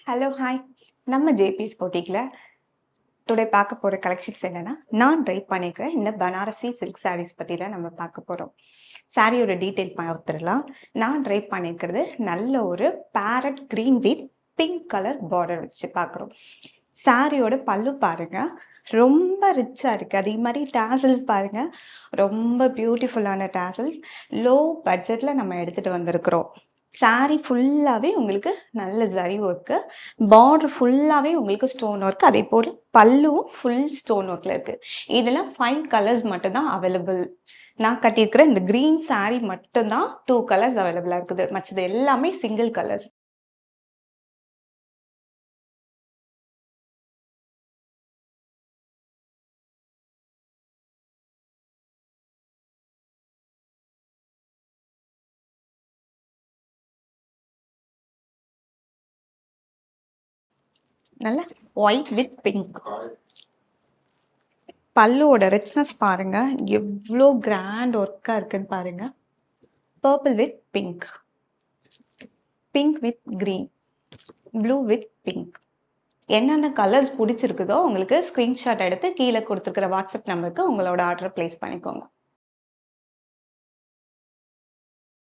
Hello hi. நம்ம JBS பொட்டிக்கில் today பார்க்க போகிற கலெக்ஷன்ஸ் என்னென்னா, நான் ட்ரை பண்ணியிருக்கிற இந்த பனாரசி சில்க் சாரீஸ் பற்றி தான் நம்ம பார்க்க போகிறோம். சாரியோட டீட்டெயில் பார்த்துடலாம். நான் ட்ரை பண்ணியிருக்கிறது நல்ல ஒரு farad green with pink colour border வச்சு பார்க்குறோம். சாரியோட பல்லு பாருங்கள், ரொம்ப ரிச்சாக இருக்குது. அதே மாதிரி டேசல்ஸ் பாருங்கள், ரொம்ப பியூட்டிஃபுல்லான டேசல்ஸ். லோ பட்ஜெட்டில் நம்ம எடுத்துகிட்டு வந்திருக்கிறோம். சாரீ ஃபுல்லாகவே உங்களுக்கு நல்ல ஜரி ஒர்க்கு, பார்டர் ஃபுல்லாகவே உங்களுக்கு ஸ்டோன் ஒர்க், அதே போல் பல்லுவும் ஃபுல் ஸ்டோன் ஒர்க்கில் இருக்குது. இதில் 5 கலர்ஸ் மட்டும்தான் அவைலபிள். நான் கட்டியிருக்கிற இந்த க்ரீன் சாரீ மட்டும்தான் 2 கலர்ஸ் அவைலபிளாக இருக்குது. மற்றது எல்லாமே சிங்கிள் கலர்ஸ். நல்ல ஒயிட் வித் பிங்க். பல்லுவோட ரிச்னஸ் பாருங்க, எவ்வளோ கிராண்ட் ஒர்க்காக இருக்குன்னு பாருங்க. Purple with pink, pink with green, blue with pink. என்னென்ன கலர்ஸ் பிடிச்சிருக்குதோ உங்களுக்கு ஸ்க்ரீன்ஷாட் எடுத்து கீழே கொடுத்துருக்கிற வாட்ஸ்அப் நம்பருக்கு உங்களோட ஆர்டரை ப்ளேஸ் பண்ணிக்கோங்க.